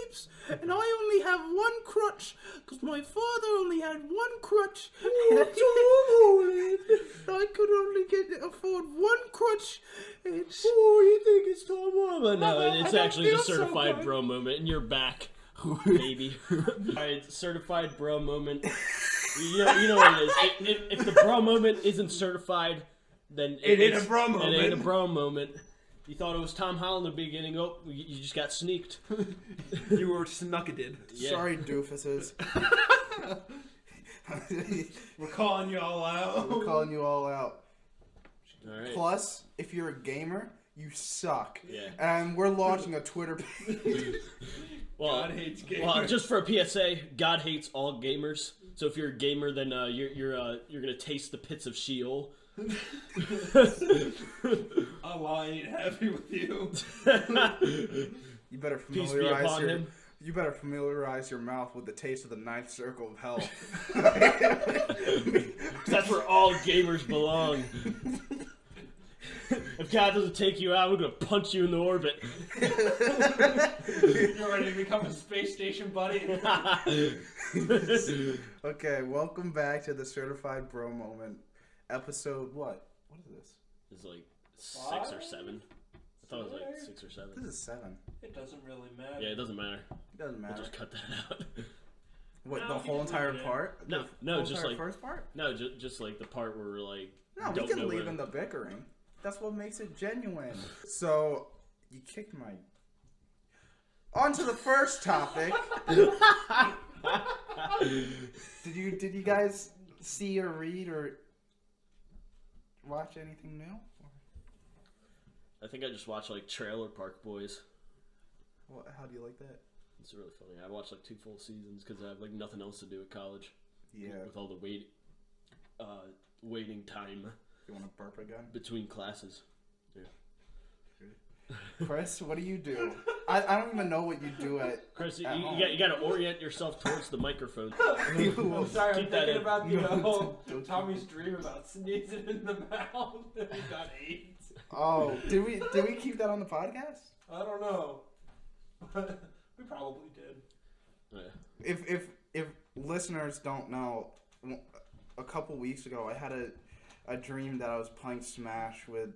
sleeps, and I only have one crutch, because my father only had one crutch. I could only afford one crutch. You think it's Tom Holland? No, it's I actually the feel so certified good. bro moment, and you're back, baby. Alright, certified bro moment. You know what it is. If the bro moment isn't certified, then It ain't it's- a bro moment. It ain't a bro moment. You thought it was Tom Holland in the beginning. Oh, you just got sneaked. You were snuckaded. Yeah. Sorry, doofuses. We're calling you all out. We're calling you all out. All right. Plus, if you're a gamer, you suck. Yeah. And we're launching a Twitter page. Well, God hates gamers. Well, just for a PSA, God hates all gamers. So if you're a gamer, then you're gonna taste the pits of Sheol. Allah ain't happy with you. You better Peace be upon him. You better familiarize your mouth with the taste of the ninth circle of hell. That's where all gamers belong. If God doesn't take you out, we're gonna punch you in the orbit. You're ready to become a space station buddy. Okay, welcome back to the Certified Bro Moment. Episode what? What is this? It's like 6 or 7. I thought it was like 6 or 7. This is 7. It doesn't really matter. Yeah, it doesn't matter. It doesn't We'll matter. just cut that out. What, No, the we whole can entire leave it in. part? No, The no, whole just entire like first part? no, just like the part where we're like No, we don't can know leave where. in the bickering. That's what makes it genuine. So, you kicked my... On to the first topic. Did you guys see or read or watch anything new? I think I just watched like Trailer Park Boys. How do you like that? It's really funny. I watched like 2 full seasons because I have like nothing else to do at college. Yeah. With all the waiting time You want to burp again? between classes. Chris, what do you do? I don't even know what you do at... Chris, you home. got to orient yourself towards the microphone. I'm sorry, Keep I'm that thinking in. about the No, whole don't- Tommy's dream about sneezing in the mouth and he got AIDS. Oh, did we keep that on the podcast? I don't know. But we probably did. Yeah. If listeners don't know, a couple weeks ago I had a dream that I was playing Smash with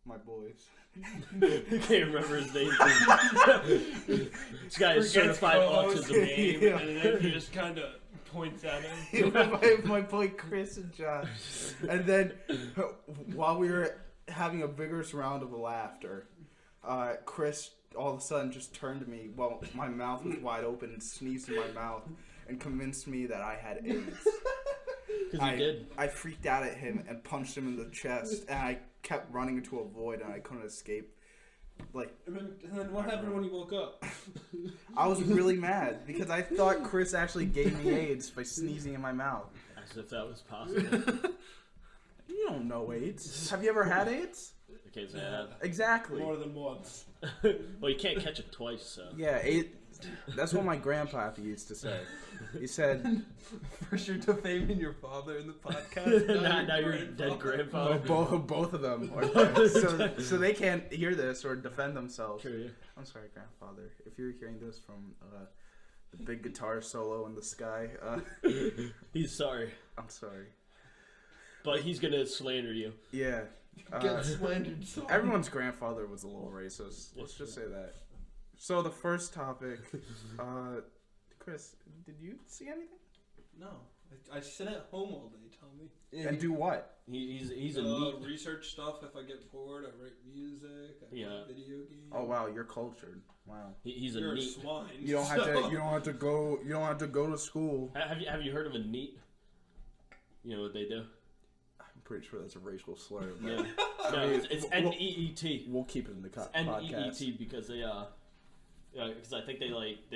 my boys. I can't remember his name. This guy is certified autism. Name, Yeah. and then he just kind of points at him. my boy Chris and Josh. And then while we were having a vigorous round of laughter, Chris all of a sudden just turned to me while my mouth was wide open and sneezed in my mouth and convinced me that I had AIDS. Because he did. I freaked out at him and punched him in the chest, and I kept running into a void and I couldn't escape. Like, And then what happened when he woke up? I was really mad because I thought Chris actually gave me AIDS by sneezing in my mouth. As if that was possible. You don't know AIDS. Have you ever had AIDS? I can't say I have. Exactly. More than once. Well, you can't catch it twice, so. Yeah, that's what my grandpa used to say. He said, First you're defaming your father in the podcast. now you're a dead oh, grandfather. both of them. Are dead. So they can't hear this or defend themselves. Sure, yeah. I'm sorry, grandfather. If you're hearing this from the big guitar solo in the sky, He's sorry. I'm sorry. But he's going to slander you. Yeah. Get slandered so Everyone's grandfather was a little racist. Let's just say that. So the first topic, Chris, did you see anything? No. I sit at home all day, Tommy. And do what? He's a neat. Research stuff if I get bored. I write music. I Yeah. play video games. Oh wow, you're cultured. Wow. He's a You're a neat. swine. You don't have to. You don't have to go. You don't have to go to school. Have you heard of a neat? You know what they do? I'm pretty sure that's a racial slur. But Yeah. No, it's NEET. We'll keep it in the podcast. NEET because they because I think they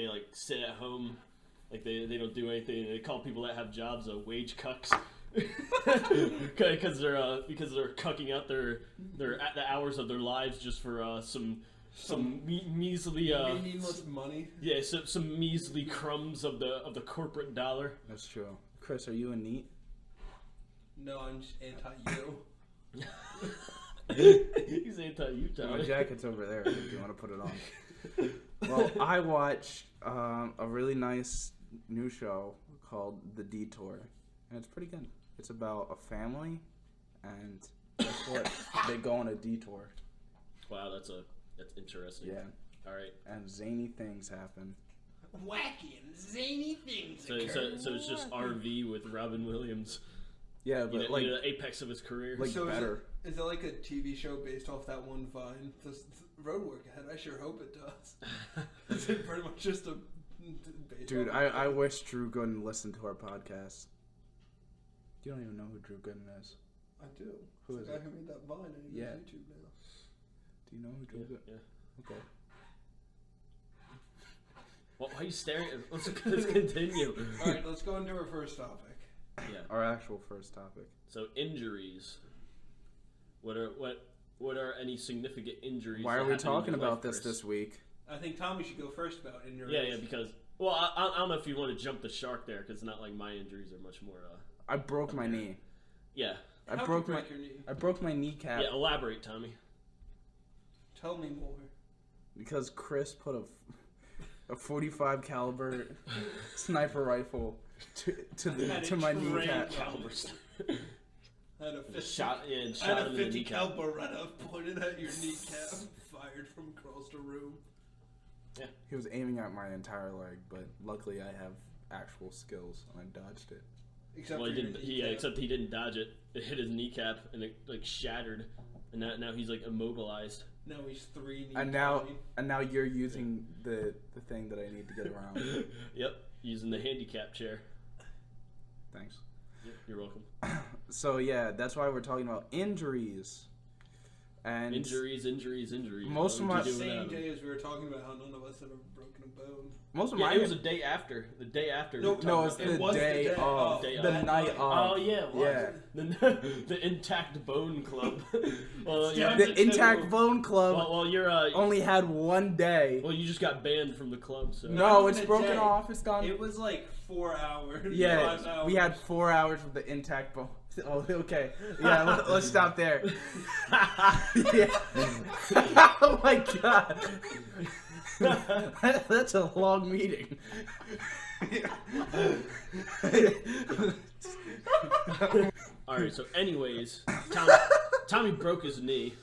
like sit at home, like they don't do anything. They call people that have jobs wage cucks. because they're cucking out their at the hours of their lives just for some measly meaningless money. yeah some measly crumbs of the corporate dollar. That's true. Chris, are you a neat? No, I'm just anti you. He's anti-Utah. My jacket's over there if you want to put it on. Well, I watched a really nice new show called The Detour, and it's pretty good. It's about a family, and guess what? They go on a detour. Wow, that's interesting. Yeah, All right. and zany things happen. Wacky and zany things So occur. it's just RV with Robin Williams. Yeah, but like the apex of his career. like So better. Is it like a TV show based off that one Vine? This road work ahead. I sure hope it does. Is it pretty much just a based Dude, off I wish Drew Gooden listened to our podcast. You don't even know who Drew Gooden is. I do. Who It's is the guy it? who made that Vine and he's Yeah. on YouTube now. Do you know who Drew Yeah, Gooden? yeah. Okay. Well, why are you staring at? Let's continue. All right, let's go into our first topic. Yeah. Our actual first topic. So injuries. What are any significant injuries? Why that are we happened in talking your about life, this Chris? week? I think Tommy should go first about injuries. Yeah, because I don't know if you want to jump the shark there, because it's not like my injuries are much more. I broke my knee. Yeah. I How'd broke you my break your knee? I broke my kneecap Yeah. Elaborate, Tommy. Tell me more. because Chris put a 45 caliber sniper rifle to my kneecap. Caliber. I had a 50, Shot I had him a in the 50 kneecap. cal Beretta pointed at your kneecap, fired from across the room. He was aiming at my entire leg, but luckily I have actual skills and I dodged it. Except Well, for he your didn't. kneecap. Except he didn't dodge it. It hit his kneecap and it like shattered, and now he's like immobilized. Now he's 3 knee And now you're using the thing that I need to get around. Yep, using the handicap chair. Thanks. Yep, you're welcome. So yeah, that's why we're talking about injuries. And Injuries. Most of What my- would you do Same without 'em? day as we were talking about how none of us had ever broken a bone. most of Yeah, my it was the day after. The day after. No, we talked no, about it's that. the It was the day day of, of. Day the of. night of. Oh yeah, it was. Yeah. The Intact Bone Club. Well, Yeah, yeah. The Intact Bone Club Well, you're only had one day. well, you just got banned from the club, so. No, Not it's even a broken day. off. It's gone. It was like 4 hours. 5 Yeah, hours. we had 4 hours with the intact bone. Oh, okay. Yeah, let's stop there. Yeah. Oh my god. That's a long meeting. All right. So, anyways, Tommy broke his knee.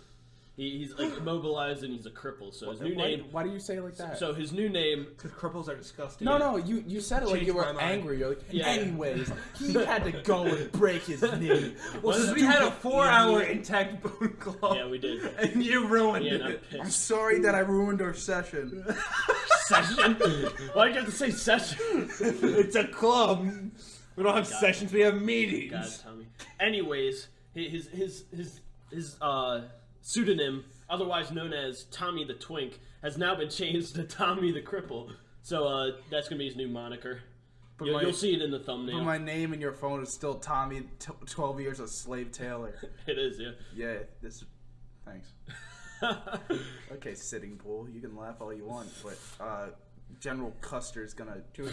He's like immobilized and he's a cripple. So his new name. Why do you say it like that? So his new name. Because cripples are disgusting. No, you said it like you Changed were my mind. angry. You're like, Yeah. anyways, he had to go and break his knee. Well, since we had a 4-hour intact bone club. Yeah, we did. And you ruined Yeah, and I'm it. I'm pissed. sorry that I ruined our session. Session. Why'd you have to say session? It's a club. We don't have God. sessions, we have meetings. God, Tommy. Anyways, his pseudonym, otherwise known as Tommy the Twink, has now been changed to Tommy the Cripple. So that's gonna be his new moniker. But You'll see it in the thumbnail. But my name in your phone is still Tommy, 12 years a slave Taylor. It is, yeah. Yeah, this. Thanks. Okay, sitting bull. You can laugh all you want, but General Custer's gonna. Do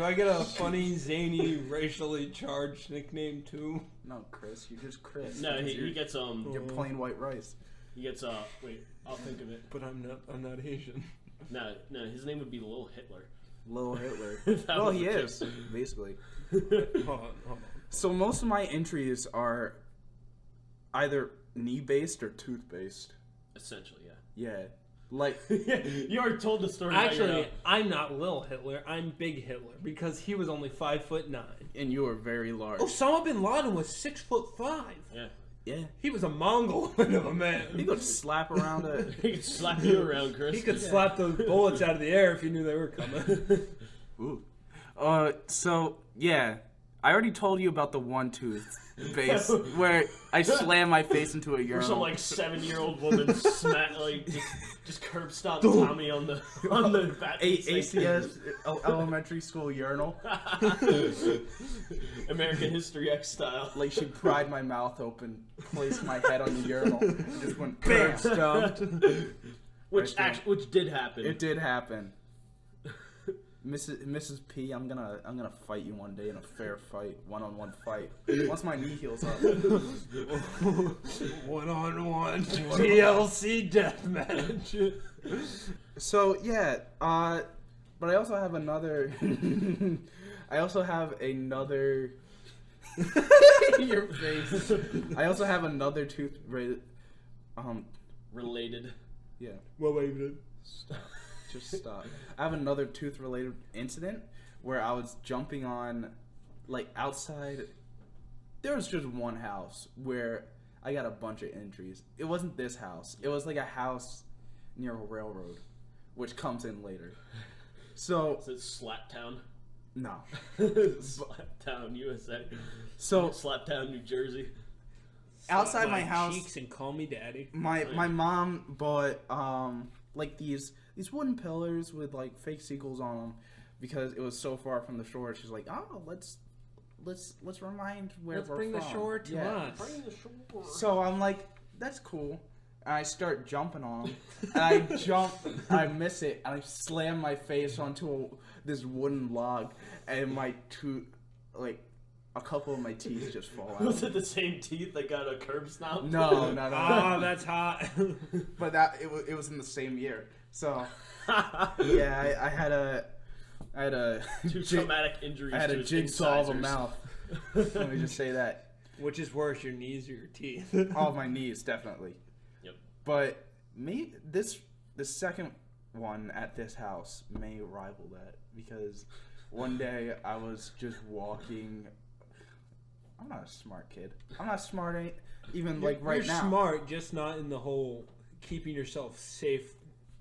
I get a funny, zany, racially charged nickname too? No, Chris. You're just Chris. No, because he gets You're plain white rice. he gets wait, I'll think of it. But I'm not Asian. No, his name would be Lil Hitler. Little Hitler. That Well, was he a is basically. Hold on. So most of my injuries are either knee-based or tooth-based. Essentially, yeah. Yeah, like You already told the story. about your, Actually, I'm not Lil Hitler. I'm Big Hitler because he was only 5'9". and you are very large. Osama bin Laden was 6'5". yeah. Yeah, He was a Mongoloid of a he man. could slap around a. He could slap you around, Chris. He could slap those bullets out of the air if he knew they were coming. Ooh. So yeah, I already told you about the one tooth base where I slammed my face into a Or urinal. some like 7-year-old woman just curb stomped Tommy on the bathroom sink. ACS elementary school urinal. American History X style. Like she pried my mouth open, placed my head on the urinal, and just went Bam, bam. stumped. Which did happen. It did happen. Mrs. P, I'm gonna fight you one day in a fair fight, one-on-one fight. Once my knee heals up. 1-on-1 TLC deathmatch. So yeah, but I also have another. Your face. I also have another tooth. Related. Yeah. Well, wait a minute. Stop. Just stop. I have another tooth-related incident where I was jumping on, like, outside. There was just one house where I got a bunch of injuries. It wasn't this house. It was like a house near a railroad, which comes in later. So Is it Slaptown? no. Slaptown, USA. So Slaptown, New Jersey. outside Slap my house, cheeks and call me daddy. my mom bought like these wooden pillars with like fake seagulls on them because it was so far from the shore. She's like, oh, let's remind where Let's we're bring the from. shore to Yeah. us. Bring the shore. So I'm like, that's cool. And I start jumping on them. And I jump, I miss it, and I slam my face onto this wooden log, and my tooth, like, a couple of my teeth just fall Was out. it the same teeth that got a curb stomp? No. Oh, that's hot. But it was in the same year. So yeah, I had a Two traumatic injuries. I had to a his jigsaw of a incisors. mouth. Let me just say that. Which is worse, your knees or your teeth? All of my knees, definitely. Yep. But the second one at this house may rival that because one day I was just walking. I'm not a smart kid. I'm not smart even like right You're now. smart, just not in the whole keeping yourself safe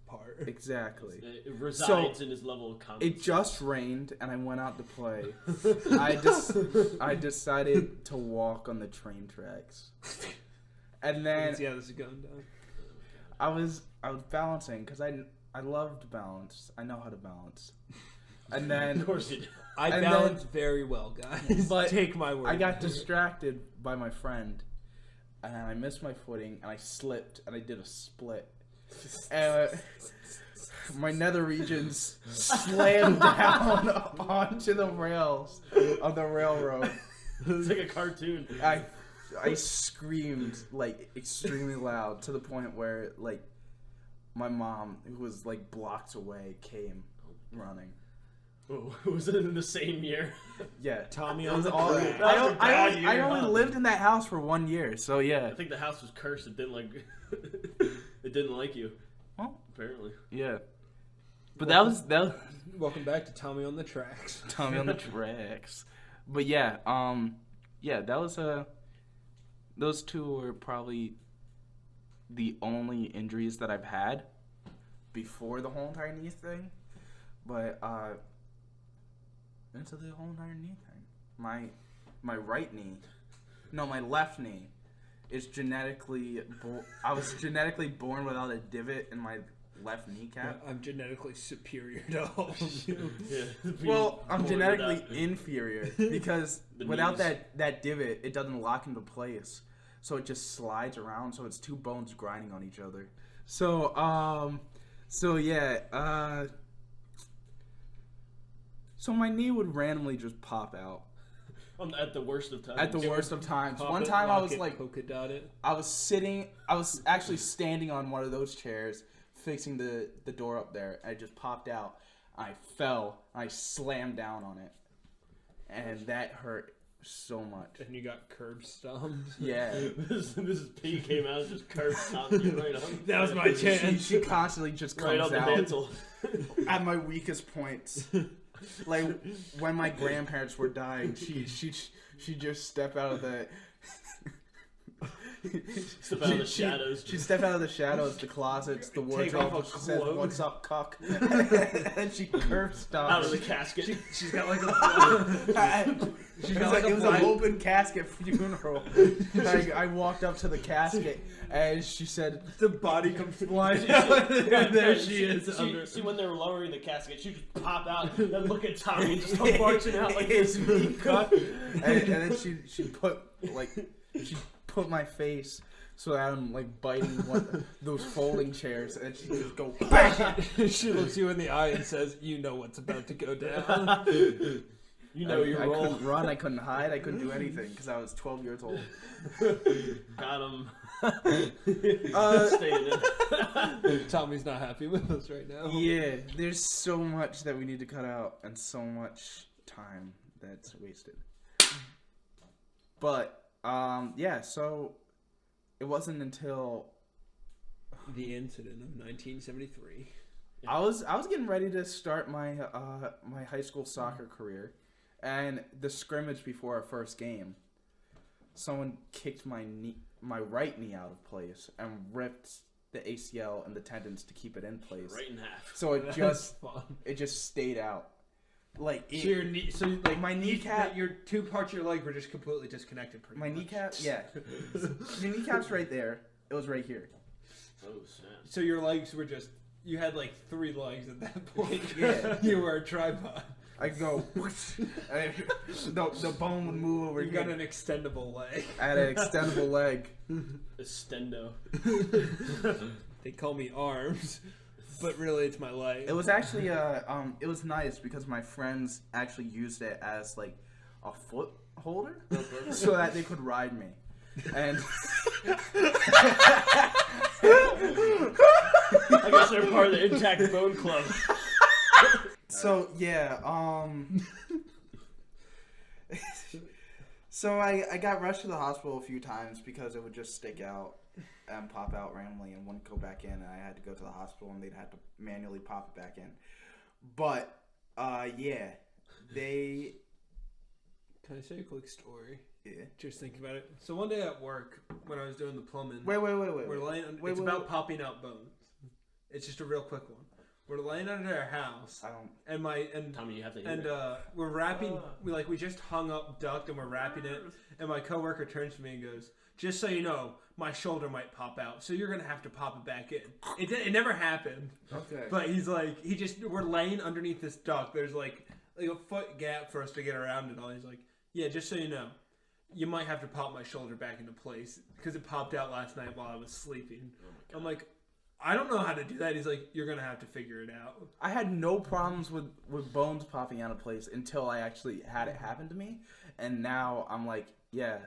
part. Exactly. It resides in his level of confidence. It just rained and I went out to play. I decided to walk on the train tracks. And then Let's see how this is going down. I was balancing because I love to balance. I know how to balance. And then Of course you do. I And balance very well, guys. But Take my word. I got distracted by my friend, and I missed my footing, and I slipped, and I did a split. And my nether regions slammed down onto the rails of the railroad. It's like a cartoon. I screamed like extremely loud to the point where like my mom, who was like blocks away, came running. Oh, was it in the same year? Yeah, Tommy it on was the all. track. That was a bad I year, only huh? lived in that house for 1 year, so yeah. I think the house was cursed. It didn't like. It didn't like you. Well, Apparently. yeah. But that was Welcome back to Tommy on the Tracks. Tommy on the tracks. But yeah, that was those two were probably the only injuries that I've had before the whole entire knee thing. But into the whole entire knee thing. My right knee, no, my left knee is genetically I was genetically born without a divot in my left kneecap. I'm genetically superior to all of you. Yeah. Well, I'm Born genetically without- inferior because The without knees. that divot, it doesn't lock into place. So it just slides around, so it's two bones grinding on each other. So so my knee would randomly just pop out At the worst of times. at the worst of times. Pop One it, time I lock was it, like, polka dot it. I was actually standing on one of those chairs, fixing the door up there. And I just popped out. I fell. I slammed down on it, and that hurt so much. And you got curb stomped. Yeah. Mrs. P came out and just curb stomped you right on. That was my She, chance. she constantly just comes Right on the out mantle. at my weakest points. Like when my grandparents were dying, she just step out of the Step out of the shadows. She stepped out of the shadows, the closets, the Take wardrobe. off a She said, cloak. "What's up, cuck?" And she curb stomped. Out of the casket. She's got like a It was an open casket funeral. I walked up to the casket and she said, the body comes flying out, and there she is. under. See, when they were lowering the casket, she would just pop out and look at Tommy and just come marching out like "It's this. me, cuck." And then she put my face So that I'm like biting those folding chairs, and she just go bang. She looks you in the eye and says, "You know what's about to go down." You know your I role. couldn't run, I couldn't hide, I couldn't do anything because I was 12 years old. Got him. Tommy's not happy with us right now. Yeah, there's so much that we need to cut out and so much time that's wasted. But yeah, so it wasn't until The incident of 1973. I was getting ready to start my my high school soccer career, and the scrimmage before our first game, someone kicked my right knee out of place and ripped the ACL and the tendons to keep it in place. Right in half. So it just Fun. stayed out. Like it, So your knee, like my kneecap, your two parts of your leg were just completely disconnected. Pretty my much. kneecap, yeah. The kneecap's right there. It was right here. Oh snap. So your legs were just. You had like 3 legs at that point. Yeah. You were a tripod. I could go, and the bone would move over. You here. got an extendable leg. I had an extendable leg. Estendo. They call me arms, but really it's my leg. It was actually it was nice because my friends actually used it as like a foot holder, so that they could ride me, and I guess they're part of the Intact Bone Club. so yeah, so I got rushed to the hospital a few times because it would just stick out and pop out randomly and wouldn't go back in, and I had to go to the hospital and they'd have to manually pop it back in. But yeah, they. Can I say a quick story? Yeah. Just thinking about it. So one day at work, when I was doing the plumbing, Wait. we're laying. Wait, It's wait, about wait. popping out bones. It's just a real quick one. We're laying under our house, I don't. and Tommy, you have to hear and it. we're wrapping. We just hung up duct and we're wrapping it. And my coworker turns to me and goes, "Just so you know, my shoulder might pop out, so you're gonna have to pop it back in." It never happened. Okay. But he's like, we're laying underneath this duct. There's like a foot gap for us to get around it all. He's like, "Yeah, just so you know, you might have to pop my shoulder back into place because it popped out last night while I was sleeping." I'm like, "I don't know how to do that." He's like, "You're gonna have to figure it out." I had no problems with bones popping out of place until I actually had it happen to me, and now I'm like, yeah,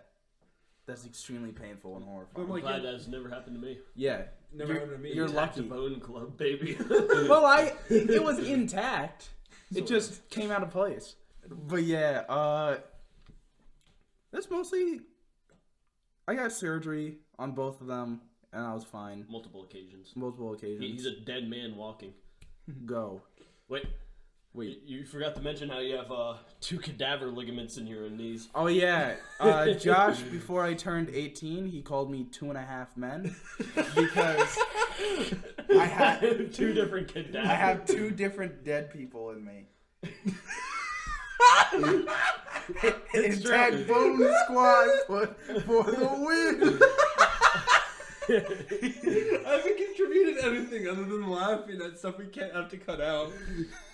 that's extremely painful and horrifying. I'm like, Glad that's never happened to me. Yeah, Never happened to me. You're Intact lucky. Bone Club, baby. Well, it was intact. It just came out of place. But yeah, that's mostly. I got surgery on both of them, and I was fine. Multiple occasions. Multiple occasions. He's a dead man walking. Go. Wait, Wait. you forgot to mention how you have 2 cadaver ligaments in your knees. Oh yeah, Josh. Before I turned 18, he called me 2.5 men because I had 2 different cadavers. I have 2 different dead people in me. Intact Bone Squad for the win. I haven't contributed anything other than laughing at stuff we can't have to cut out.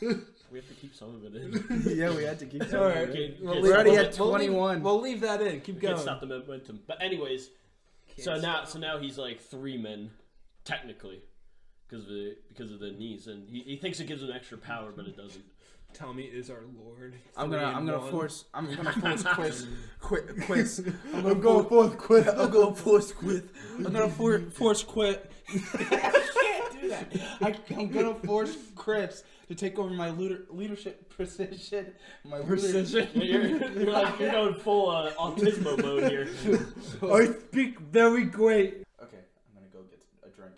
We have to keep some of it in. Yeah, we had to keep All going. right, Okay, we'll okay, We're already so at 21. We'll leave that in. Keep Can't going. stop the momentum. But anyways, so now he's like 3 men, technically, because of the knees, and he thinks it gives him extra power, but it doesn't. Tommy is our lord. I'm gonna force quiz. I'm I'm going forth quit. I'm gonna force quit. I'm gonna force quit. I can't do that. I'm gonna force Chris to take over my leadership position. My Precision. You're going full autismo mode here. I speak very great. Okay, I'm gonna go get a drink.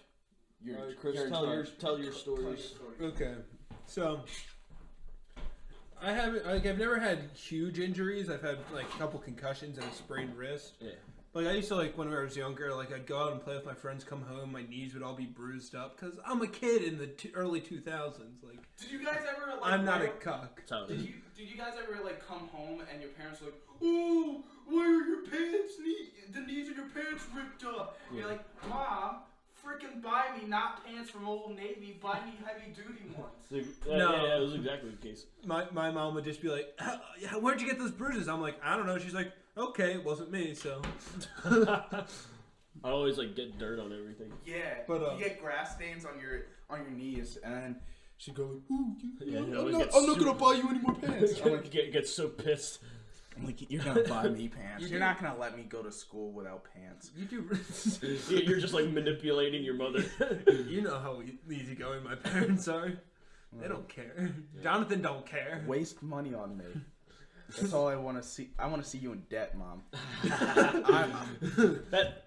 All right, Chris, you're in charge. Tell your stories. Okay, so I've never had huge injuries. I've had like a couple concussions and a sprained wrist. Yeah. Like I used to when I was younger, like I'd go out and play with my friends, come home, my knees would all be bruised up because I'm a kid in the early 2000s. Like Did you guys ever? I'm not a cuck. Did you guys ever come home and your parents were like, "Oh, why are your pants the knees of your pants ripped up?" Yeah. You're like, "Mom, freaking buy me not pants from Old Navy, buy me heavy duty ones." No, yeah, that was exactly the case. My mom would just be like, "Where'd you get those bruises?" I'm like, "I don't know." She's like, "Okay, it wasn't me." So I always like get dirt on everything. Yeah, But, you get grass stains on your knees, and then she'd go, like, "Ooh, Yeah, I'm it always not gets gonna super- buy you any more pants." I'm like, get so pissed. you're gonna buy me pants. You You're do- not gonna let me go to school without pants. You do. You're just like manipulating your mother. You know how easygoing my parents are. They don't care. Jonathan don't care. Waste money on me. That's all I want to see. I want to see you in debt, Mom.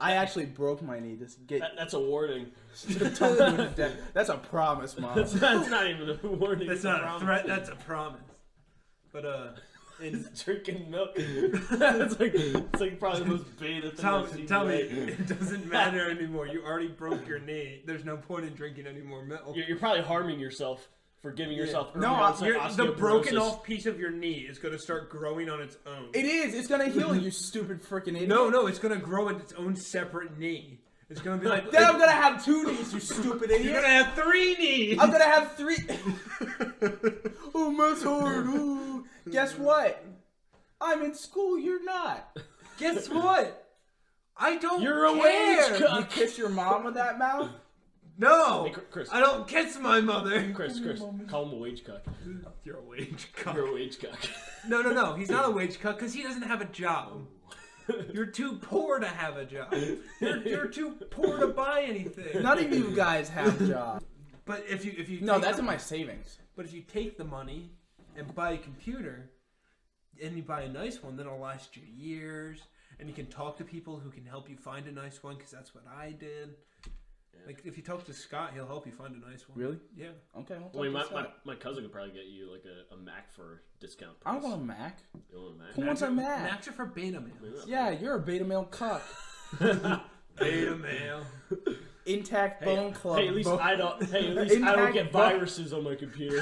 I actually broke my knee. Just get. That's a warning. Don't do it in debt. That's a promise, Mom. That's not even a warning. That's it's not a promise. threat. That's a promise. But in Drinking milk. it's like probably the most beta thing I've seen tell me, today. it doesn't matter anymore. You already broke your knee. There's no point in drinking any more milk. You're probably harming yourself for giving yourself No, early onset The broken osteoporosis. off piece of your knee is going to start growing on its own. It is. It's gonna heal, you stupid freaking idiot. No, it's going to grow in its own separate knee. It's going to be like. Then I'm gonna have 2 knees, you stupid You're idiot. going to have 3 knees. I'm gonna have 3. Oh, my sword. Ooh. Guess what? I'm in school. You're not. Guess what? I don't You're a care. wage You cuck. kiss your mom with that mouth? No, Hey, Chris. I don't kiss my mother. Chris, call him a wage cuck. You're a wage cuck. You're a wage cuck. No. He's not a wage cuck because he doesn't have a job. You're too poor to have a job. You're too poor to buy anything. None of you guys have jobs. But if you No, take that's the- in my savings. But if you take the money and buy a computer, and you buy a nice one, then it'll last you years, and you can talk to people who can help you find a nice one, because that's what I did. Like, if you talk to Scott, he'll help you find a nice one. Really? Yeah. Okay. Well, my cousin could probably get you like a Mac for a discount I price. don't want a Mac. You want a Mac? Who wants a Mac? Macs are for beta males. Yeah, you're a beta male cuck. Beta male. Intact Bone Club. Hey, at least Bo- I don't. Hey, at least I don't Intact get bone- viruses on my computer.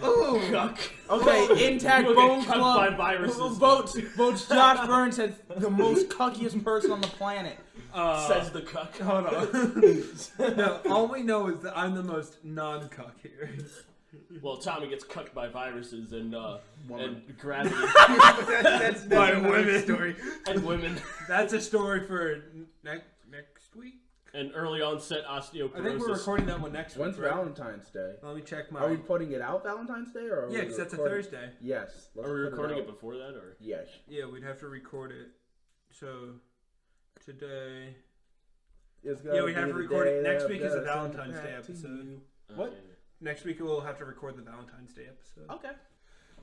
Ooh. Cuck. Okay, Intact You'll Bone get cucked Club by viruses. votes Josh Burns as the most cuckiest person on the planet. Says the cuck. Hold on. No, all we know is that I'm the most non-cuck here. Well, Tommy gets cucked by viruses and gravity That's By another women. story. and women That's a story for next week. and early onset osteoporosis. I think we're recording that one next When's week. Right? Valentine's Day? Let me check my. Are we putting it out Valentine's Day or? Are Yeah, we because that's a recording- Thursday. Yes. Let's Are we put recording it out. before that or? Yes. Yeah, we'd have to record it. So today. It's Yeah, gonna we have be to the record it. day Next that week is a I'm gonna send Valentine's it Day back to episode. you. Oh, What? yeah. Next week we'll have to record the Valentine's Day episode. Okay.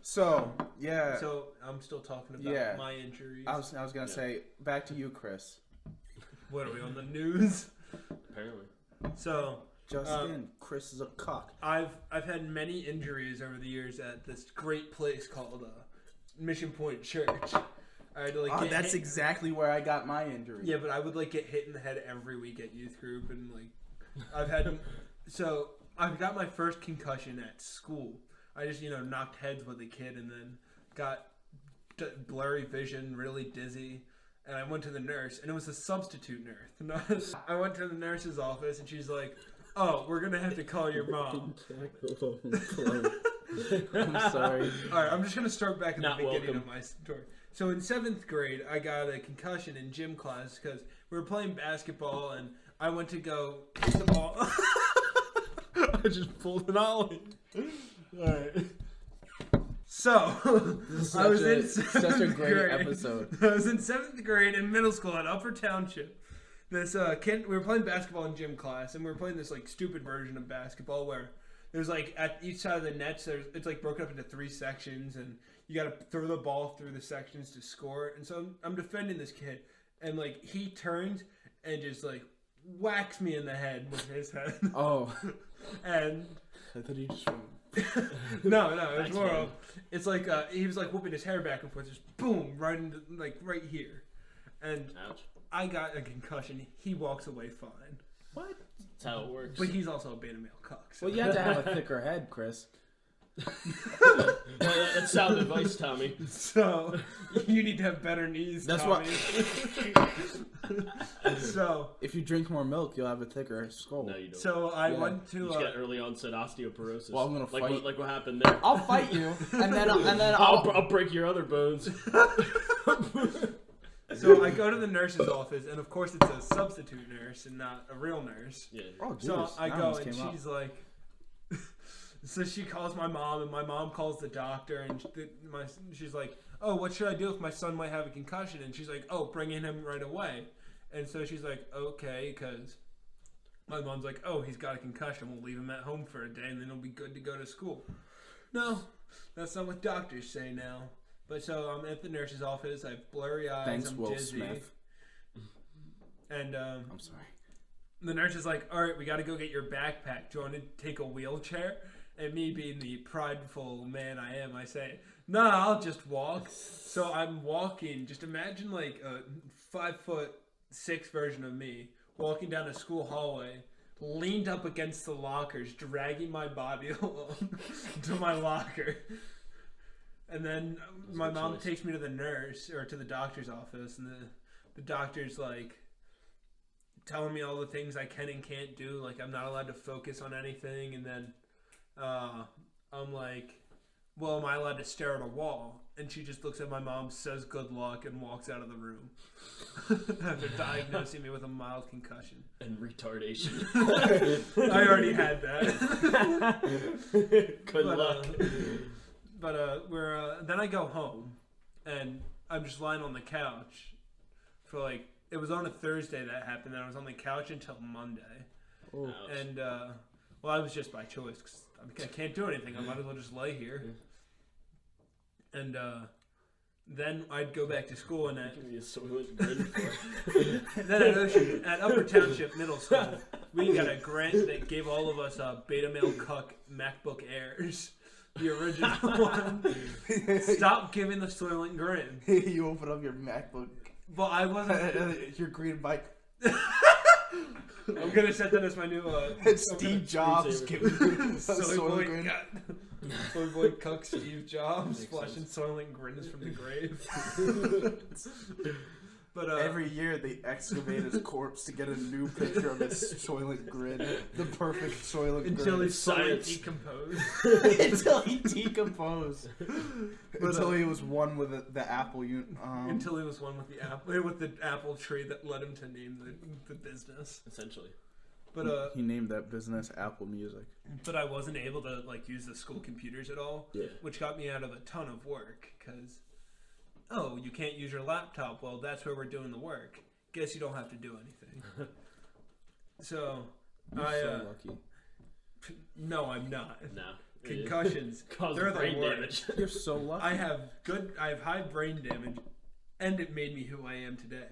So yeah, So I'm still talking about Yeah. my injuries. I was gonna say back to you, Chris. What are we on the news? Apparently. So Justin, Chris is a cock. I've had many injuries over the years at this great place called Mission Point Church. I had to like get That's hit. exactly where I got my injury. Yeah, but I would like get hit in the head every week at youth group, and like I've had. So I've got my first concussion at school. I just knocked heads with a kid, and then got blurry vision, really dizzy. And I went to the nurse, and it was a substitute nurse. I went to the nurse's office, and she's like, "Oh, we're gonna have to call your mom." I'm sorry. All right, I'm just gonna start back at Not the beginning welcome. of my story. So in 7th grade, I got a concussion in gym class because we were playing basketball, and I went to go hit the ball. I just pulled an ollie. All right. So I was in such a 7th great grade. episode. I was in 7th grade in middle school at Upper Township. This kid, we were playing basketball in gym class, and we were playing this like stupid version of basketball where there's like at each side of the nets, it's like broken up into 3 sections, and you got to throw the ball through the sections to score. And so I'm defending this kid, and like he turns and just like whacks me in the head with his head, Oh, and I thought he just. no, it was That's more fine. of it's like he was like whooping his hair back and forth, just boom, right into like right here, and Ouch. I got a concussion. He walks away fine, What? That's how it works. but he's also a beta male cuck. So. Well, you have to have a thicker head, Chris. Well, that's sound advice, Tommy. So you need to have better knees. That's Tommy. So If you drink more milk, you'll have a thicker skull. No, you don't. so I Yeah. went You to just got early onset osteoporosis. Well, I'm gonna like fight. What happened there? I'll fight you, and then I'll break your other bones. So I go to the nurse's office, and of course it's a substitute nurse and not a real nurse. Yeah. Oh, So Jesus. I That go, almost and came up. she's like, so she calls my mom, and my mom calls the doctor, and she's like, oh, what should I do if my son might have a concussion? And she's like, oh, bring in him right away. And so she's like, okay, because my mom's like, oh, he's got a concussion. We'll leave him at home for a day, and then he'll be good to go to school. No, that's not what doctors say now. But so I'm at the nurse's office. I have blurry eyes. Thanks, I'm Will dizzy. Smith. And I'm sorry. the nurse is like, all right, we got to go get your backpack. Do you want to take a wheelchair? And me being the prideful man I am, I say, nah, I'll just walk. So I'm walking. Just imagine like a 5'6" version of me walking down a school hallway, leaned up against the lockers, dragging my body along to my locker. And then my good mom choice. takes me to the nurse or to the doctor's office, and the doctor's like telling me all the things I can and can't do. Like I'm not allowed to focus on anything, and then I'm like, well, am I allowed to stare at a wall? And she just looks at my mom, says good luck, and walks out of the room after diagnosing me with a mild concussion. And retardation. I already had that. Good But, luck. Then I go home, and I'm just lying on the couch for like, it was on a Thursday that happened, and I was on the couch until Monday. Ouch. And, well, I was just by choice, because I can't do anything. I might as well just lay here. And, then I'd go back to school, and Give me a soylent grin for then at Upper Township Middle School, we got a grant that gave all of us Beta Male Cuck MacBook Airs. The original one. Stop giving the Soylent Grin. You open up your MacBook, But I wasn't. your green bike, I'm gonna set that as my new. and Steve Jobs screensaver. giving you Soy a soil boy, grin. Soy boy cuck Steve Jobs Makes flashing Soylent Grins from the grave. But Every year they excavate his corpse to get a new picture of his Soylent Grin, the perfect Soylent until Grin. he's slowly Science. decomposed. Until he decomposed. But, Until he was one with the Apple unit. Until he was one with the apple tree that led him to name the business. Essentially. But He named that business Apple Music. But I wasn't able to like use the school computers at all, Yeah. which got me out of a ton of work. Because, oh, you can't use your laptop. Well, that's where we're doing the work. Guess you don't have to do anything. So, You're I so lucky. no, I'm not. No. Concussions, Cause they're the brain worst. damage. You're so lucky. I have high brain damage, and it made me who I am today.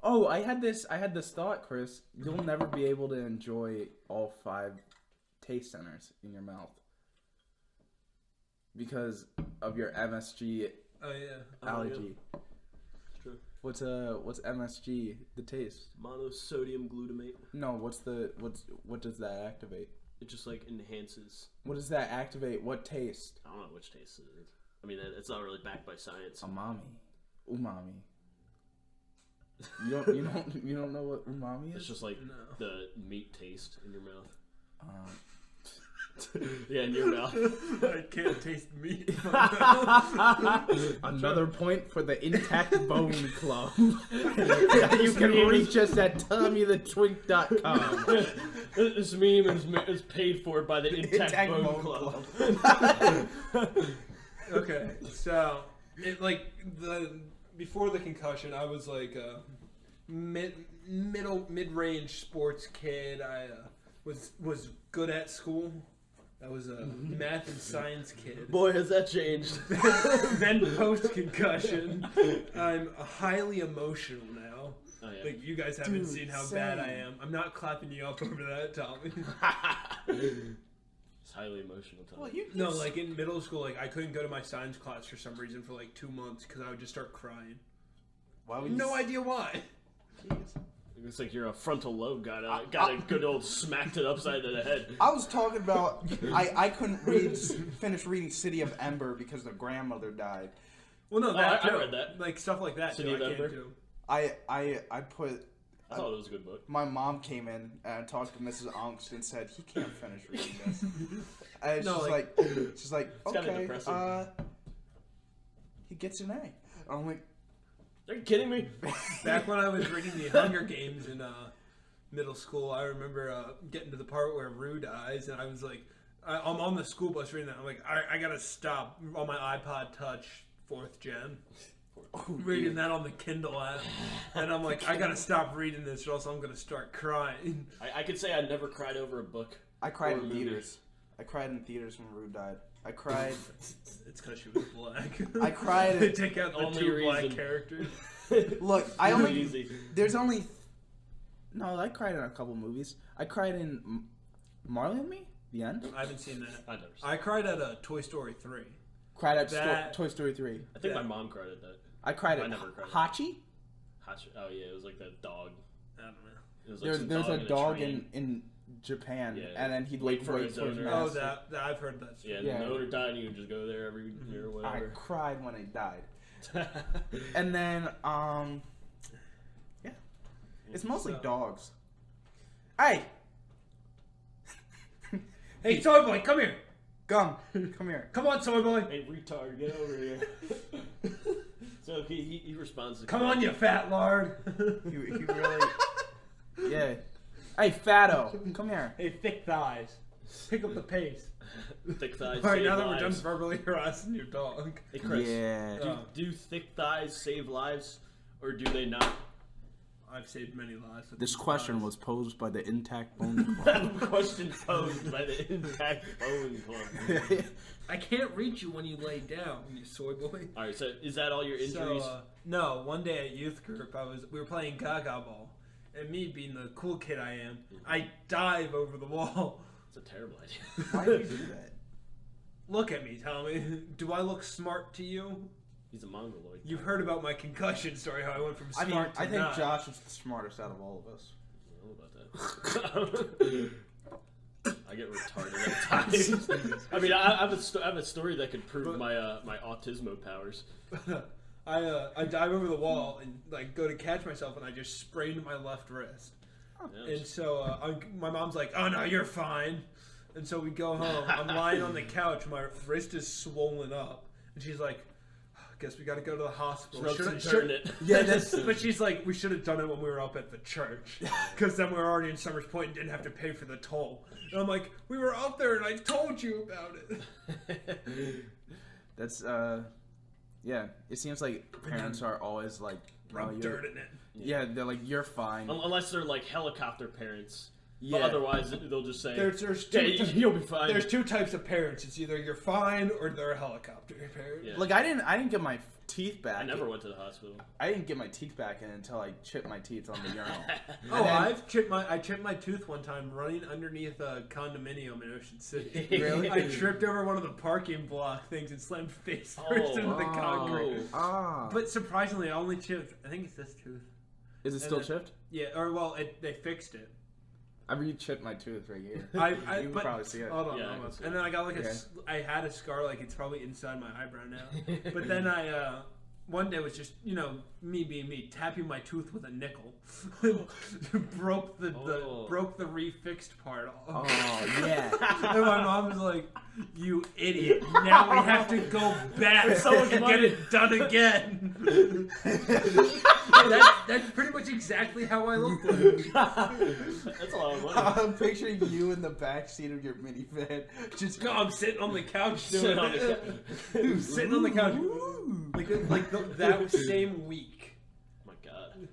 Oh, I had this thought, Chris. You'll never be able to enjoy all 5 taste centers in your mouth because of your MSG Oh yeah. allergy. It's true. What's MSG? The taste? Monosodium glutamate. No, what does that activate? It just like enhances. What does that activate? What taste? I don't know which taste it is. I mean, it's not really backed by science. Umami. You don't know what umami is? It's just like No. the meat taste in your mouth. Yeah, in your mouth. I can't taste meat. Another point for the Intact Bone Club. You can reach us at TommyTheTwink.com. This meme is paid for by the Intact Bone Club. Okay, so before the concussion, I was like a mid-range sports kid. I was good at school. I was a math and science kid. Boy, has that changed. Then post concussion, I'm highly emotional now. Oh, yeah. Like you guys haven't Dude, seen how same. bad I am. I'm not clapping you up over that, Tommy. It's highly emotional time. Well, you No, like in middle school, like I couldn't go to my science class for some reason for like 2 months because I would just start crying. why would you No idea why. It looks like your frontal lobe got a good old smacked it upside the head. I was talking about I couldn't finish reading City of Ember because their grandmother died. Well, no, that I too. read that. Like stuff like that. City too, of I can't Ember? do. I put I thought it was a good book. my mom came in and talked to Mrs. Angst and said he can't finish reading this. And No, she's like kinda okay, depressing. he gets an A. I'm like, Are you kidding me? Back when I was reading the Hunger Games in middle school, I remember getting to the part where Rue dies, and I was like, I'm on the school bus reading that. I'm like, I gotta stop on my iPod Touch 4th gen. Reading that on the Kindle app, and I'm like, I gotta stop reading this, or else I'm gonna start crying. I could say I never cried over a book. I cried Or in movie. theaters. I cried in theaters when Rue died. I cried. It's because she was black. I cried. They take out the Only 2 black reason. characters. Look, I only. Easy. There's only. No, I cried in a couple movies. I cried in Marley and Me. The end. I haven't seen that. I never. Seen I cried at Toy Story 3. Cried at That- Toy Story 3. I think Yeah. my mom cried at that. I cried I at never cried. Hachi. Oh yeah, it was like that dog. I don't know. It was like some There's a dog train. in Japan, Yeah, and then he'd wait like for wait his for his owner. Oh, master. that I've heard that. Yeah, Yeah. the owner died, and you would just go there every year or I whatever. cried when he died. And then yeah, it's mostly So- dogs. Hey, Hey, Soy Boy, come here. come here. Come on, Soy Boy. Hey, retard, get over here. So he responds to Come on, you fat lard. He really, yeah. Hey, Fatto, come here. Hey, thick thighs. Pick up the pace. thick thighs. All right, save now that we're done lives. verbally harassing your dog. Hey Chris, Yeah. do thick thighs save lives, or do they not? I've saved many lives. with This these question thighs. was posed by the Intact Bone Club. Question posed by the Intact Bone Club. I can't reach you when you lay down, you soy boy. All right, so is that all your injuries? So, no, one day at youth group, we were playing Gaga Ball, and me being the cool kid I am, I dive over the wall. It's a terrible idea. Why did you do that? Look at me, Tommy. Do I look smart to you? He's a mongoloid. You've heard about my concussion story, how I went from smart to I think not. Josh is the smartest out of all of us. I don't know about that. I get retarded at times. I mean, I have a story that could prove my my autismo powers. I dive over the wall and like go to catch myself, and I just sprained my left wrist. Yeah. And so my mom's like, "Oh no, you're fine." And so we go home. I'm lying on the couch. My wrist is swollen up, and she's like, "Guess we got to go to the hospital." Rubs Shoulda- and shoulda- turn it. Yeah, that's But she's like, "We should have done it when we were up at the church, because then we were already in Summers Point and didn't have to pay for the toll." And I'm like, "We were up there, and I told you about it." that's yeah. It seems like parents are always like, Rub you're- dirt in it. Yeah, they're like, you're fine. Unless they're like helicopter parents. Yeah. But otherwise, they'll just say, There's "Yeah, two. you'll be fine." There's two types of parents. It's either you're fine or they're a helicopter parent. Yeah. Like I didn't get my teeth back. I never went to the hospital. I didn't get my teeth back in until I chipped my teeth on the urinal. Oh, And then- I chipped my tooth one time running underneath a condominium in Ocean City. Really? I tripped over one of the parking block things and slammed face first into the concrete. Ah. But surprisingly, I only chipped. I think it's this tooth. Is it and still then- chipped? Yeah, or well, they fixed it. I re-chipped my tooth right here. I You can but, probably see it. Hold on, Yeah, I hold can on. see And it. then I got like Okay. I had a scar, like it's probably inside my eyebrow now. But then I one day was just me being me, tapping my tooth with a nickel, broke the Oh. broke the refixed part off. Oh yeah. And my mom was like, "You idiot! Now we have to go back So much and money." get it done again." That's pretty much exactly how I look like. That's a lot of money. I'm picturing you in the back seat of your minivan, just No, I'm sitting on the couch doing Sitting on it. Sitting on the couch. That same week. Oh my god.